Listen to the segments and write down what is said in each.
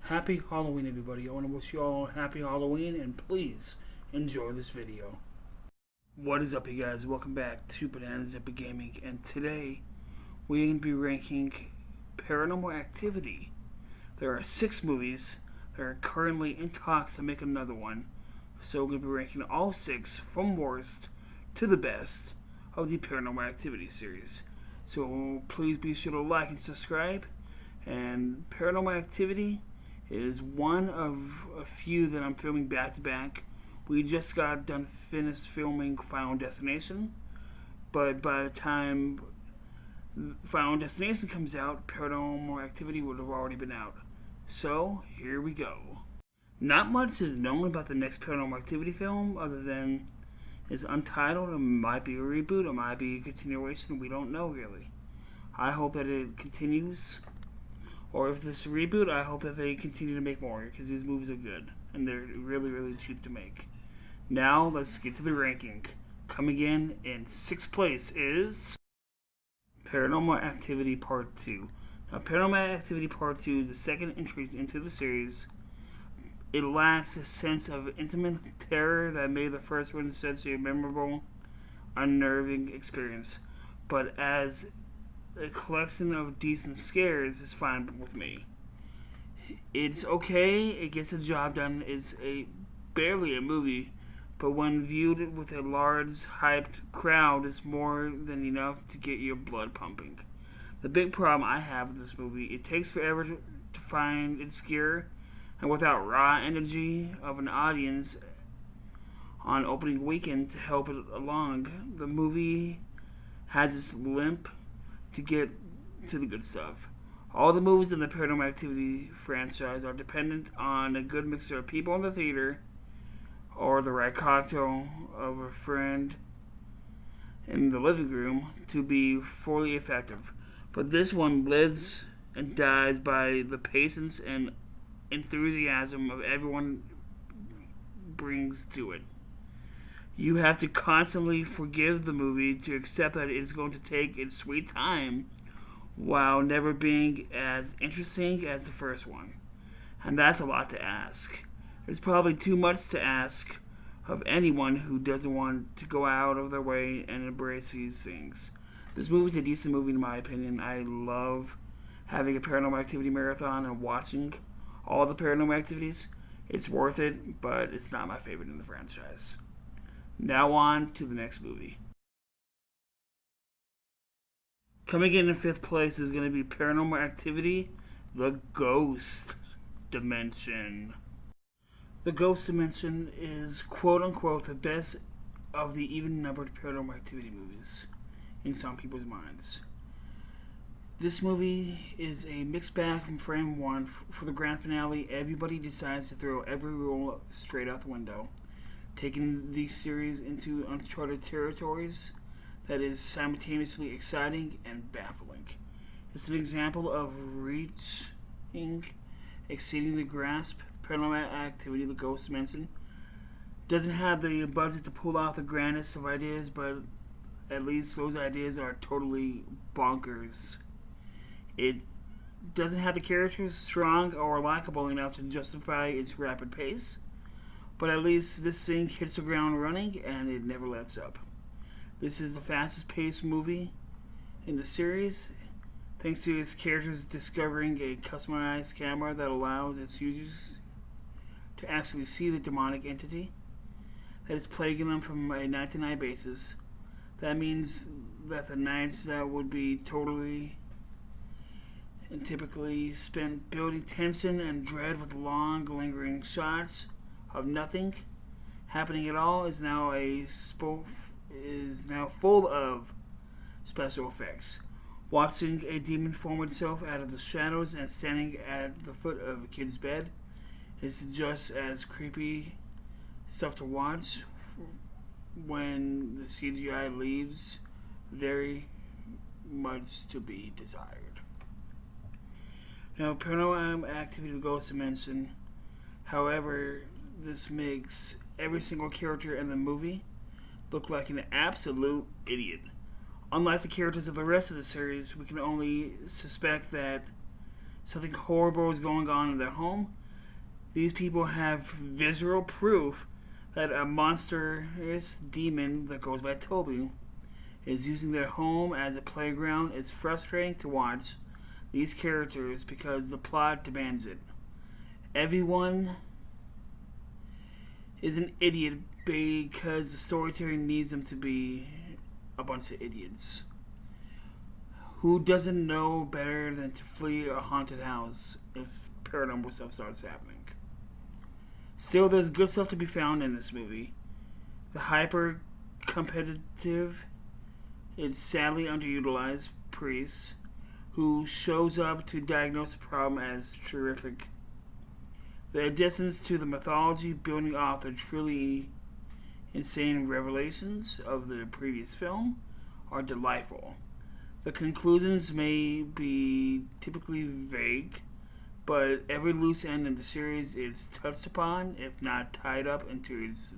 Happy Halloween, everybody. I want to wish you all a happy Halloween, and please enjoy this video. What is up, you guys? Welcome back to Bananas Epic Gaming, and today we're going to be ranking Paranormal Activity. There are 6 movies that are currently in talks to make another one, so we're going to be ranking all 6 from worst to the best of the Paranormal Activity series. So please be sure to like and subscribe. And Paranormal Activity is one of a few that I'm filming back to back. We just got done finished filming Final Destination, but by the time Final Destination comes out, Paranormal Activity would have already been out. So here we go. Not much is known about the next Paranormal Activity film other than it's untitled. It might be a reboot, it might be a continuation. We don't know really. I hope that it continues. Or if this is a reboot, I hope that they continue to make more, because these movies are good, and they're really, really cheap to make. Now, let's get to the ranking. Coming in 6th place is Paranormal Activity Part 2. Now, Paranormal Activity Part 2 is the second entry into the series. It lacks a sense of intimate terror that made the first one such a memorable, unnerving experience. But as a collection of decent scares is fine with me. It's okay, it gets the job done, it's barely a movie, but when viewed with a large, hyped crowd, it's more than enough to get your blood pumping. The big problem I have with this movie, it takes forever to find its gear, and without raw energy of an audience on opening weekend to help it along, the movie has its limp to get to the good stuff. All the movies in the Paranormal Activity franchise are dependent on a good mixture of people in the theater or the right cocktail of a friend in the living room to be fully effective. But this one lives and dies by the patience and enthusiasm of everyone brings to it. You have to constantly forgive the movie to accept that it's going to take its sweet time while never being as interesting as the first one. And that's a lot to ask. It's probably too much to ask of anyone who doesn't want to go out of their way and embrace these things. This movie's a decent movie in my opinion. I love having a Paranormal Activity marathon and watching all the Paranormal Activities. It's worth it, but it's not my favorite in the franchise. Now on to the next movie. Coming in 5th place is going to be Paranormal Activity, The Ghost Dimension. The Ghost Dimension is quote-unquote the best of the even-numbered Paranormal Activity movies in some people's minds. This movie is a mixed bag from frame one. For the grand finale, everybody decides to throw every rule straight out the window, taking the series into uncharted territories that is simultaneously exciting and baffling. It's an example of exceeding the grasp. Paranormal Activity, The Ghost Dimension, doesn't have the budget to pull off the grandest of ideas, but at least those ideas are totally bonkers. It doesn't have the characters strong or likable enough to justify its rapid pace, but at least this thing hits the ground running and it never lets up. This is the fastest paced movie in the series, thanks to its characters discovering a customized camera that allows its users to actually see the demonic entity that is plaguing them from a night to night basis. That means that the nights that would be totally and typically spent building tension and dread with long, lingering shots of nothing happening at all is now full of special effects. Watching a demon form itself out of the shadows and standing at the foot of a kid's bed is just as creepy stuff to watch when the CGI leaves very much to be desired. Now, Paranormal Activity, The Ghost Dimension, however, this makes every single character in the movie look like an absolute idiot. Unlike the characters of the rest of the series, we can only suspect that something horrible is going on in their home. These people have visual proof that a monstrous demon that goes by Toby is using their home as a playground. It's frustrating to watch these characters because the plot demands it. Everyone is an idiot because the storytelling needs them to be a bunch of idiots. Who doesn't know better than to flee a haunted house if paranormal stuff starts happening? Still, there's good stuff to be found in this movie. The hyper competitive, it's sadly underutilized priest who shows up to diagnose the problem as terrific. The additions to the mythology building off the truly insane revelations of the previous film are delightful. The conclusions may be typically vague, but every loose end in the series is touched upon, if not tied up into its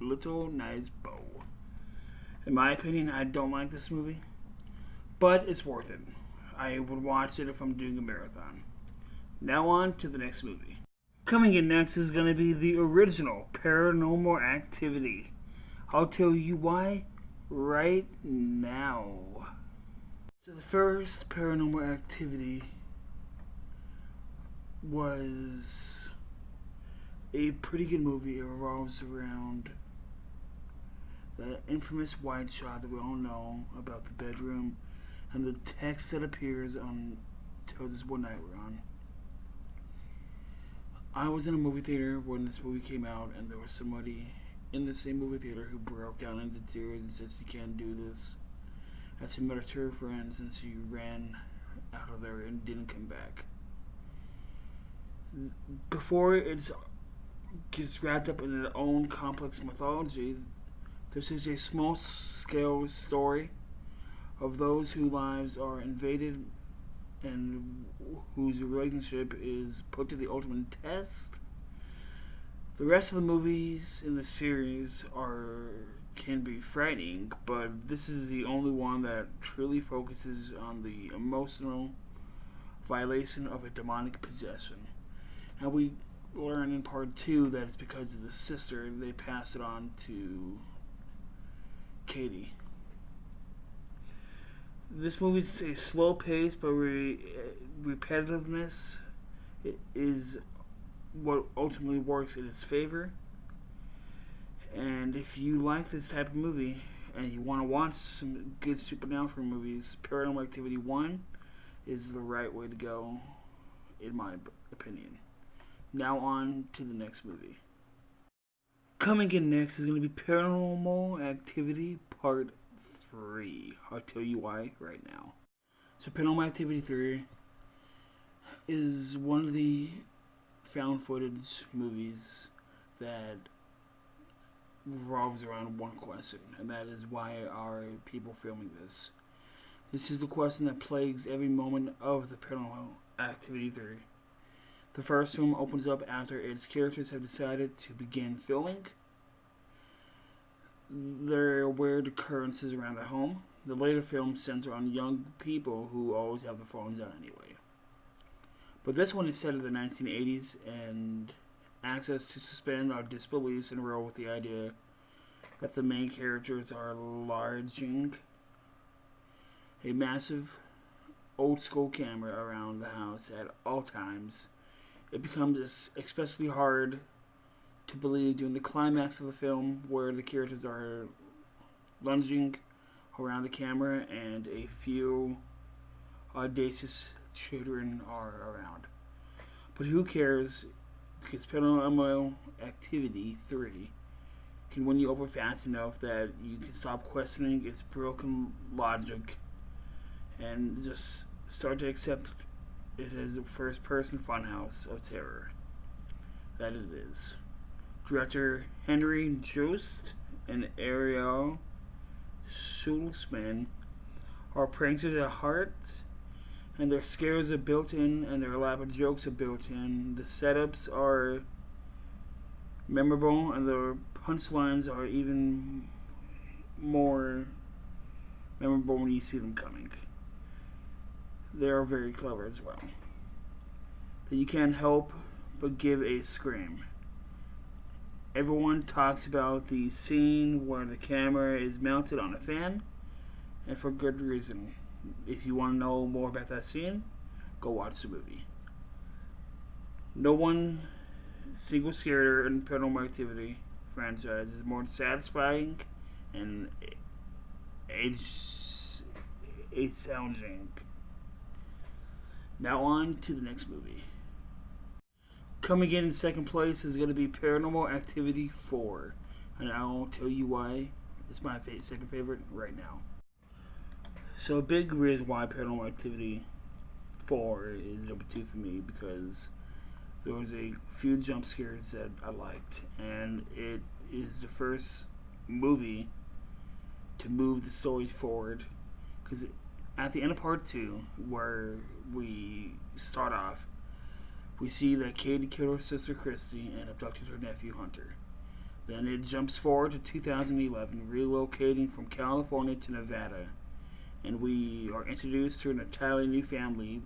little nice bow. In my opinion, I don't like this movie, but it's worth it. I would watch it if I'm doing a marathon. Now on to the next movie. Coming in next is going to be the original Paranormal Activity. I'll tell you why right now. So the first Paranormal Activity was a pretty good movie. It revolves around the infamous white shot that we all know about the bedroom and the text that appears on Till This One Night We're On. I was in a movie theater when this movie came out, and there was somebody in the same movie theater who broke down into tears and said she can't do this. And she met her two friends and she ran out of there and didn't come back. Before it gets wrapped up in its own complex mythology, this is a small-scale story of those whose lives are invaded and whose relationship is put to the ultimate test. The rest of the movies in the series can be frightening, but this is the only one that truly focuses on the emotional violation of a demonic possession. And we learn in part 2 that it's because of the sister. They pass it on to Katie. This movie is a slow pace, but repetitiveness is what ultimately works in its favor. And if you like this type of movie and you want to watch some good supernatural movies, Paranormal Activity 1 is the right way to go, in my opinion. Now on to the next movie. Coming in next is going to be Paranormal Activity Part 3. I'll tell you why right now. So Paranormal Activity 3 is one of the found footage movies that revolves around one question, and that is, why are people filming this? This is the question that plagues every moment of the Paranormal Activity 3. The first film opens up after its characters have decided to begin filming their weird occurrences around the home. The later films center on young people who always have their phones on anyway. But this one is set in the 1980s and asks us to suspend our disbeliefs and roll with the idea that the main characters are larging a massive old school camera around the house at all times. It becomes especially hard to believe during the climax of the film, where the characters are lunging around the camera and a few audacious children are around. But who cares, because Paranormal Activity 3 can win you over fast enough that you can stop questioning its broken logic and just start to accept it as a first-person funhouse of terror that it is. Director Henry Jost and Ariel Schultzman are pranksters at heart, and their scares are built in, and their elaborate jokes are built in. The setups are memorable, and the punchlines are even more memorable when you see them coming. They are very clever as well. that you can't help but give a scream. Everyone talks about the scene where the camera is mounted on a fan, and for good reason. If you want to know more about that scene, go watch the movie. No one single scare in Paranormal Activity franchise is more satisfying and challenging. Now on to the next movie. Coming in second place is going to be Paranormal Activity 4. And I'll tell you why it's my second favorite right now. So a big reason why Paranormal Activity 4 is number 2 for me, because there was a few jump scares that I liked, and it is the first movie to move the story forward. Because at the end of part 2, where we start off, we see that Katie killed her sister Christy and abducted her nephew Hunter. Then it jumps forward to 2011, relocating from California to Nevada, and we are introduced to an entirely new family,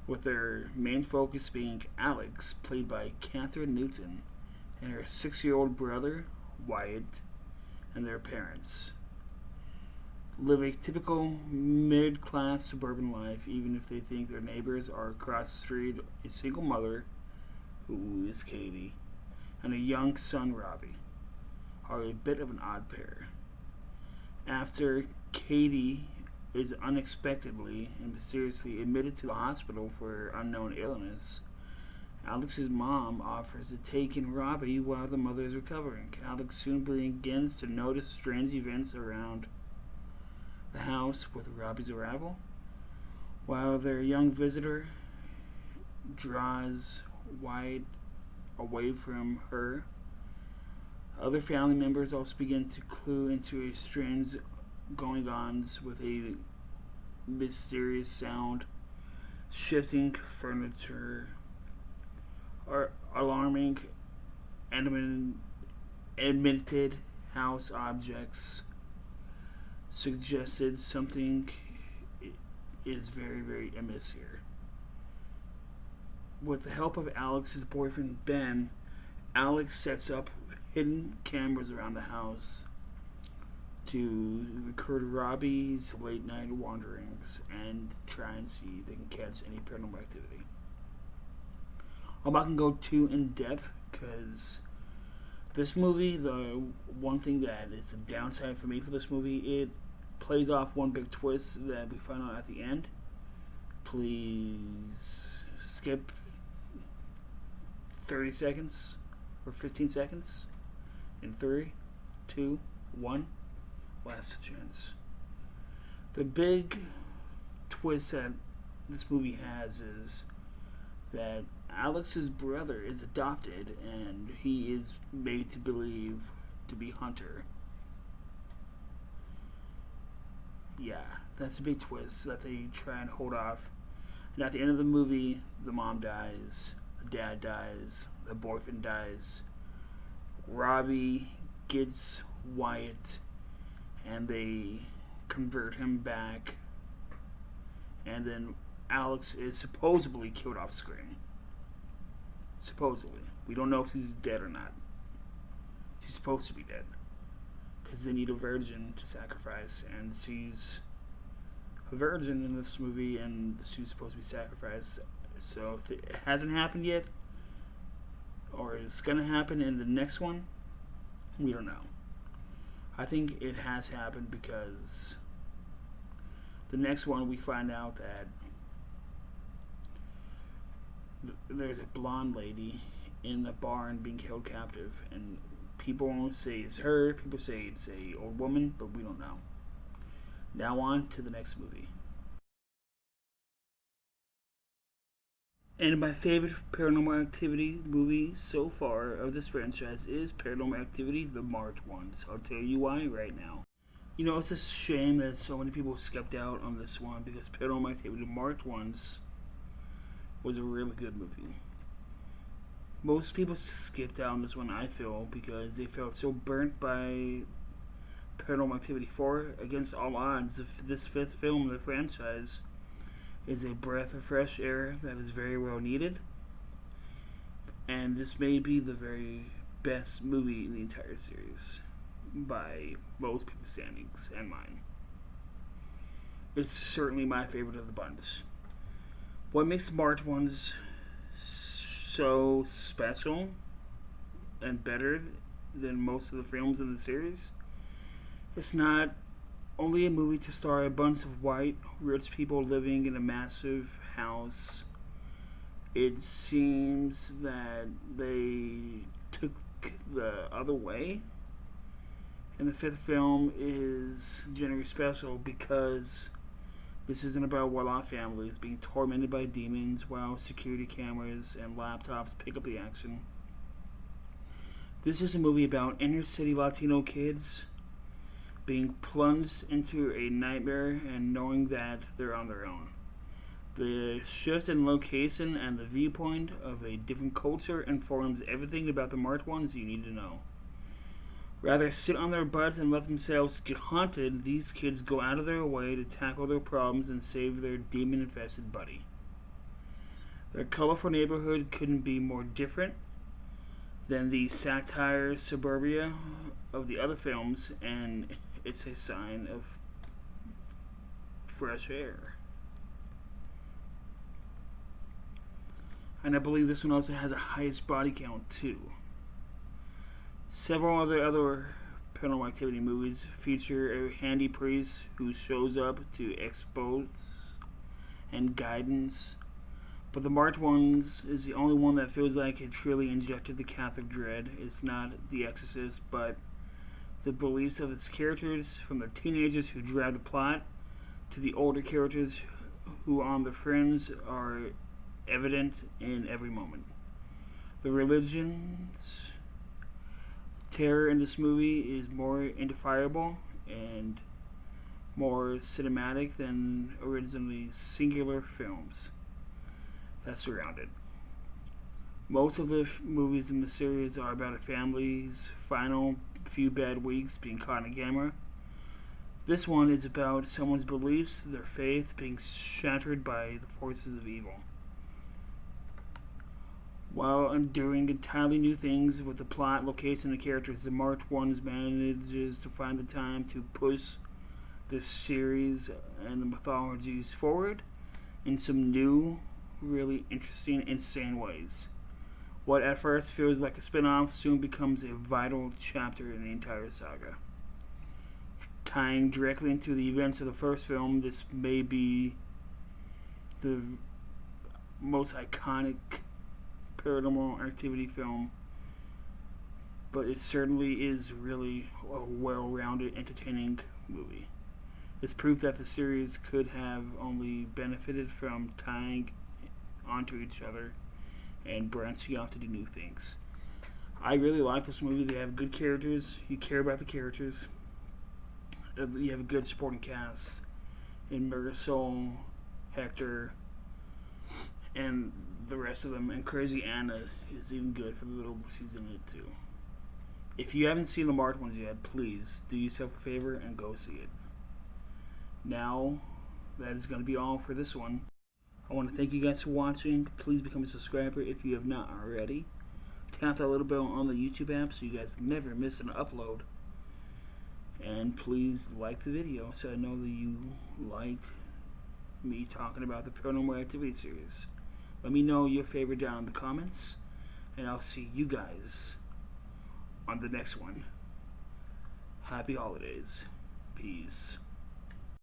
with their main focus being Alex, played by Catherine Newton, and her 6-year-old brother, Wyatt, and their parents. Live a typical mid-class suburban life, even if they think their neighbors are across the street a single mother, who is Katie, and a young son, Robbie, are a bit of an odd pair. After Katie is unexpectedly and mysteriously admitted to the hospital for unknown illness, Alex's mom offers to take in Robbie while the mother is recovering. Alex soon begins to notice strange events around the house with Robbie's arrival, while their young visitor draws Wyatt away from her. Other family members also begin to clue into a strange going-ons with a mysterious sound, shifting furniture, or alarming admitted house objects, suggested something is very, very amiss here. With the help of Alex's boyfriend Ben, Alex sets up hidden cameras around the house to record Robbie's late night wanderings and try and see if they can catch any paranormal activity. I'm not going to go too in depth, because this movie, the one thing that is the downside for me for this movie, it plays off one big twist that we find out at the end. Please skip 30 seconds or 15 seconds in 3, 2, 1. Last chance. The big twist that this movie has is that Alex's brother is adopted, and he is made to believe to be Hunter. Yeah, that's a big twist that they try and hold off. And at the end of the movie, the mom dies, the dad dies, the boyfriend dies. Robbie gets Wyatt, and they convert him back, and then Alex is supposedly killed off screen. Supposedly. We don't know if she's dead or not. She's supposed to be dead, because they need a virgin to sacrifice, and she's a virgin in this movie, and she's supposed to be sacrificed. So if it hasn't happened yet, or it's going to happen in the next one, we don't know. I think it has happened, because the next one we find out that there's a blonde lady in the barn being held captive, and people say it's her, people say it's a old woman, but we don't know. Now on to the next movie. And my favorite Paranormal Activity movie so far of this franchise is Paranormal Activity, the Marked Ones. I'll tell you why right now. You know, it's a shame that so many people skipped out on this one, because Paranormal Activity, the Marked Ones, was a really good movie. Most people skipped out on this one, I feel, because they felt so burnt by Paranormal Activity 4. Against all odds, this fifth film in the franchise is a breath of fresh air that is very well needed, and this may be the very best movie in the entire series by most people's standings and mine. It's certainly my favorite of the bunch. What makes the March ones so special and better than most of the films in the series? It's not only a movie to star a bunch of white, rich people living in a massive house. It seems that they took the other way. And the fifth film is generally special because this isn't about well-off families being tormented by demons while security cameras and laptops pick up the action. This is a movie about inner-city Latino kids being plunged into a nightmare and knowing that they're on their own. The shift in location and the viewpoint of a different culture informs everything about the marked ones you need to know. Rather sit on their butts and let themselves get haunted, these kids go out of their way to tackle their problems and save their demon-infested buddy. Their colorful neighborhood couldn't be more different than the satire suburbia of the other films, and it's a sign of fresh air. And I believe this one also has a highest body count too. Several other Paranormal Activity movies feature a handy priest who shows up to expose and guidance, but the marked ones is the only one that feels like it truly injected the Catholic dread. It's not The Exorcist, but the beliefs of its characters, from the teenagers who drive the plot to the older characters who on the fringe are evident in every moment. The religion's terror in this movie is more identifiable and more cinematic than originally singular films that surround it. Most of the movies in the series are about a family's final few bad weeks being caught in a camera. This one is about someone's beliefs, their faith being shattered by the forces of evil. While enduring entirely new things with the plot, location, and characters, the marked ones manages to find the time to push this series and the mythologies forward in some new, really interesting, insane ways. What at first feels like a spin-off soon becomes a vital chapter in the entire saga. Tying directly into the events of the first film, this may be the most iconic Paranormal Activity film, but it certainly is really a well-rounded, entertaining movie. It's proof that the series could have only benefited from tying onto each other and branching out to do new things. I really like this movie. They have good characters. You care about the characters. You have a good supporting cast in Marisol, Hector, and the rest of them. And Crazy Anna is even good for the little she's in it too. If you haven't seen the marked ones yet, please do yourself a favor and go see it. Now, that is going to be all for this one. I want to thank you guys for watching. Please become a subscriber if you have not already. Tap that little bell on the YouTube app so you guys never miss an upload. And please like the video so I know that you liked me talking about the Paranormal Activity series. Let me know your favorite down in the comments, and I'll see you guys on the next one. Happy holidays. Peace.